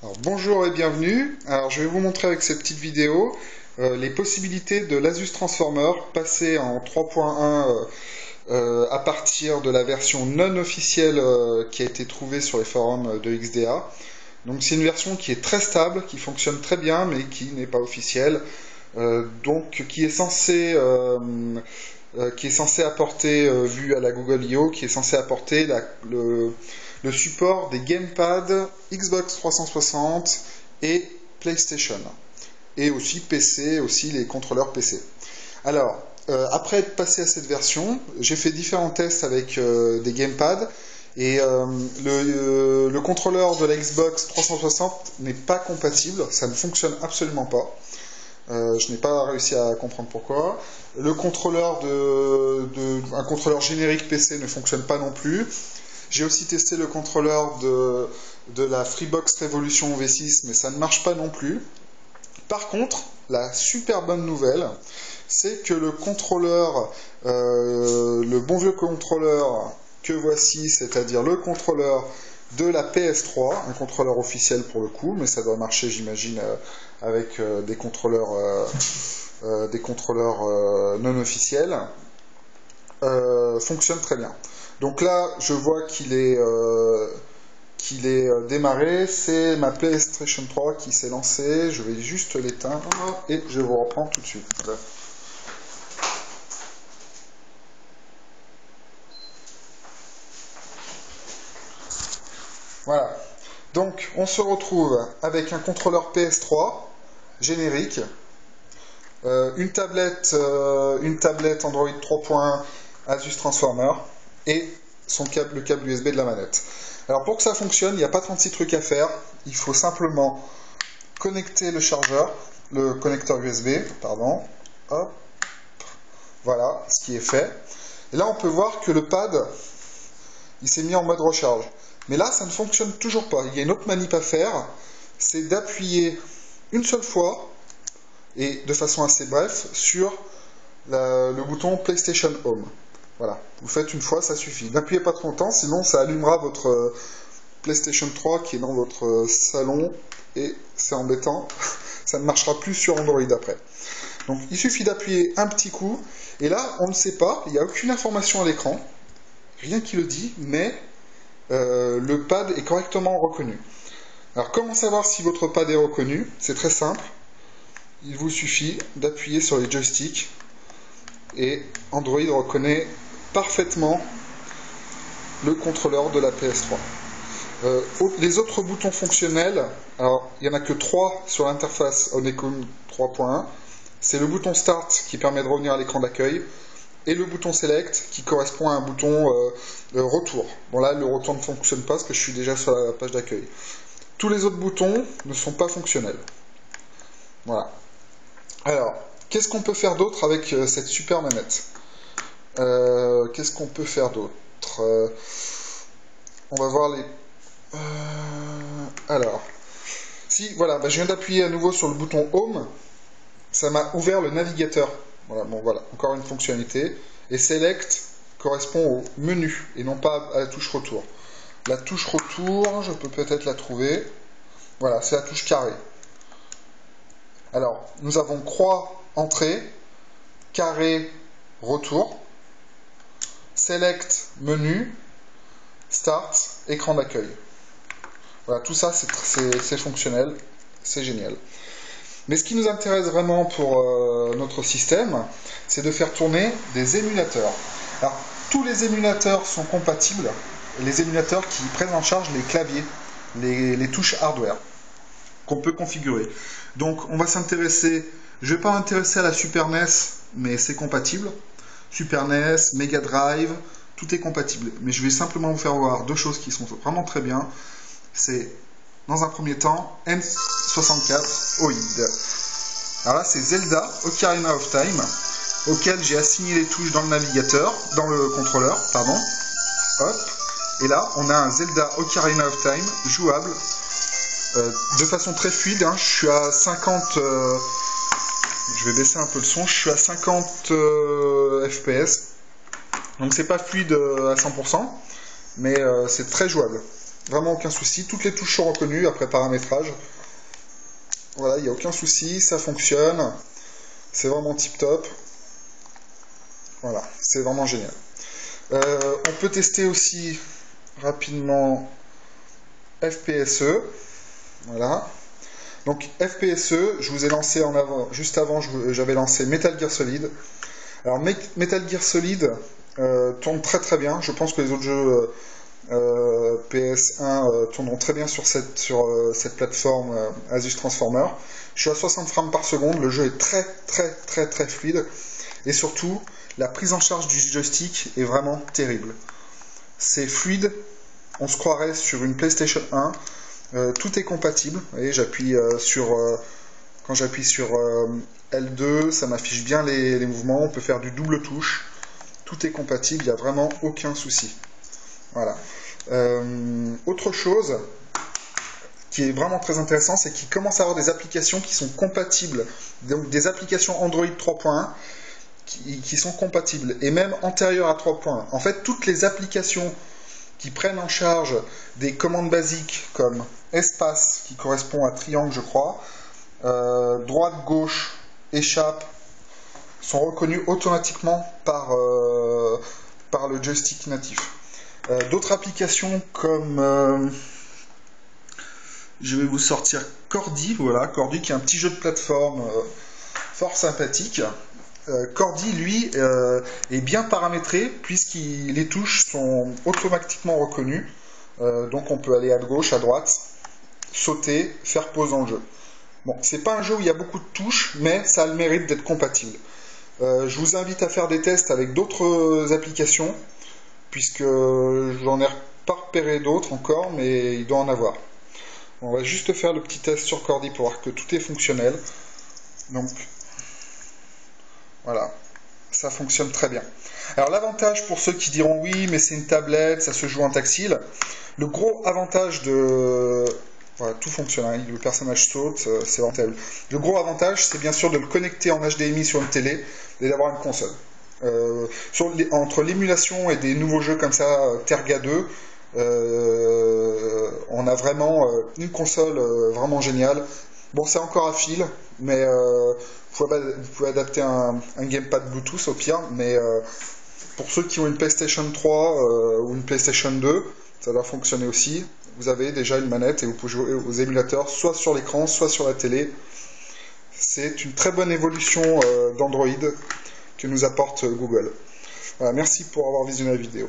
Alors, bonjour et bienvenue. Alors, je vais vous montrer avec cette petite vidéo les possibilités de l'Asus Transformer passé en 3.1 à partir de la version non officielle qui a été trouvée sur les forums de XDA. Donc c'est une version qui est très stable, qui fonctionne très bien, mais qui n'est pas officielle. Donc qui est censée apporter, vu à la Google I/O, qui est censé apporter le support des gamepads Xbox 360 et PlayStation. Et aussi PC, aussi les contrôleurs PC. Alors, après être passé à cette version, j'ai fait différents tests avec des gamepads. Et le contrôleur de la Xbox 360 n'est pas compatible, ça ne fonctionne absolument pas. Je n'ai pas réussi à comprendre pourquoi. Le contrôleur un contrôleur générique PC ne fonctionne pas non plus. J'ai aussi testé le contrôleur de la Freebox Revolution V6, mais ça ne marche pas non plus. Par contre, la super bonne nouvelle, c'est que le contrôleur, le bon vieux contrôleur que voici, c'est-à-dire le contrôleur de la PS3, un contrôleur officiel pour le coup, mais ça doit marcher, j'imagine, avec des contrôleurs non officiels, fonctionne très bien. Donc là, je vois qu'il est démarré, c'est ma PlayStation 3 qui s'est lancée. Je vais juste l'éteindre et je vous reprends tout de suite. Voilà. Donc, on se retrouve avec un contrôleur PS3 générique, une tablette Android 3.1 Asus Transformer et le câble USB de la manette. Alors, pour que ça fonctionne, il n'y a pas 36 trucs à faire. Il faut simplement connecter le connecteur USB, pardon. Hop. Voilà, ce qui est fait. Et là, on peut voir que le pad, il s'est mis en mode recharge. Mais là, ça ne fonctionne toujours pas. Il y a une autre manip à faire, c'est d'appuyer une seule fois, et de façon assez bref, sur le bouton PlayStation Home. Voilà, vous faites une fois, ça suffit. N'appuyez pas trop longtemps, sinon ça allumera votre PlayStation 3 qui est dans votre salon, et c'est embêtant, ça ne marchera plus sur Android après. Donc il suffit d'appuyer un petit coup, et là, on ne sait pas, il n'y a aucune information à l'écran, rien qui le dit, mais le pad est correctement reconnu. Alors comment savoir si votre pad est reconnu? C'est très simple. Il vous suffit d'appuyer sur les joysticks et Android reconnaît parfaitement le contrôleur de la PS3. Les autres boutons fonctionnels, alors il n'y en a que 3 sur l'interface Honeycomb 3.1. C'est le bouton Start qui permet de revenir à l'écran d'accueil et le bouton Select qui correspond à un bouton Retour. Bon là, le retour ne fonctionne pas parce que je suis déjà sur la page d'accueil. Tous les autres boutons ne sont pas fonctionnels. Voilà. Alors, qu'est-ce qu'on peut faire d'autre avec cette super manette? Qu'est-ce qu'on peut faire d'autre? On va voir les... alors, si, voilà, je viens d'appuyer à nouveau sur le bouton Home, ça m'a ouvert le navigateur. Voilà, bon voilà, encore une fonctionnalité. Et Select correspond au menu et non pas à la touche Retour. La touche Retour, je peux peut-être la trouver. Voilà, c'est la touche carré. Alors, nous avons croix, entrée, carré, retour, select, menu, start, écran d'accueil. Voilà, tout ça, c'est fonctionnel, c'est génial. Mais ce qui nous intéresse vraiment pour notre système, c'est de faire tourner des émulateurs. Alors, tous les émulateurs sont compatibles, les émulateurs qui prennent en charge les claviers, les touches hardware, qu'on peut configurer. Donc, on va s'intéresser, je ne vais pas m'intéresser à la Super NES, mais c'est compatible. Super NES, Mega Drive, tout est compatible. Mais je vais simplement vous faire voir deux choses qui sont vraiment très bien. C'est, dans un premier temps, N64 OID. Alors là, c'est Zelda Ocarina of Time, auquel j'ai assigné les touches dans le navigateur, dans le contrôleur, pardon. Hop. Et là, on a un Zelda Ocarina of Time jouable de façon très fluide. Hein. Je suis à 50... je vais baisser un peu le son. Je suis à 50 FPS. Donc c'est pas fluide à 100%, mais c'est très jouable. Vraiment aucun souci. Toutes les touches sont reconnues après paramétrage. Voilà, il n'y a aucun souci, ça fonctionne. C'est vraiment tip top. Voilà, c'est vraiment génial. On peut tester aussi rapidement FPSE. Voilà. Donc FPSE, je vous ai lancé en avant, juste avant, j'avais lancé Metal Gear Solid. Alors Metal Gear Solid tourne très très bien. Je pense que les autres jeux PS1 tourneront très bien sur cette plateforme Asus Transformer. Je suis à 60 frames par seconde, le jeu est très très très très fluide. Et surtout, la prise en charge du joystick est vraiment terrible. C'est fluide, on se croirait sur une PlayStation 1. Tout est compatible. Vous voyez, quand j'appuie sur L2, ça m'affiche bien les mouvements. On peut faire du double touche. Tout est compatible, il n'y a vraiment aucun souci. Voilà. Autre chose qui est vraiment très intéressant, c'est qu'il commence à avoir des applications qui sont compatibles. Donc des applications Android 3.1 qui sont compatibles. Et même antérieures à 3.1. En fait, toutes les applications qui prennent en charge des commandes basiques comme espace, qui correspond à triangle, je crois, droite, gauche, échappe, sont reconnues automatiquement par le joystick natif. D'autres applications comme, je vais vous sortir Cordy, voilà, Cordy qui est un petit jeu de plateforme fort sympathique. Cordy, lui, est bien paramétré puisque les touches sont automatiquement reconnues. Donc on peut aller à gauche, à droite, sauter, faire pause dans le jeu. Bon, c'est pas un jeu où il y a beaucoup de touches, mais ça a le mérite d'être compatible. Je vous invite à faire des tests avec d'autres applications, puisque j'en ai pas repéré d'autres encore, mais il doit en avoir. On va juste faire le petit test sur Cordy pour voir que tout est fonctionnel. Donc, voilà, ça fonctionne très bien. Alors l'avantage pour ceux qui diront oui, mais c'est une tablette, ça se joue en tactile. Le gros avantage de... Voilà, tout fonctionne, hein, le personnage saute, c'est rentable. Le gros avantage, c'est bien sûr de le connecter en HDMI sur une télé et d'avoir une console. Entre l'émulation et des nouveaux jeux comme ça, Terga 2, on a vraiment une console vraiment géniale. Bon, c'est encore à fil, mais vous pouvez adapter un gamepad Bluetooth au pire, mais pour ceux qui ont une PlayStation 3 ou une PlayStation 2, ça doit fonctionner aussi. Vous avez déjà une manette et vous pouvez jouer aux émulateurs soit sur l'écran, soit sur la télé. C'est une très bonne évolution d'Android que nous apporte Google. Voilà, merci pour avoir visionné la vidéo.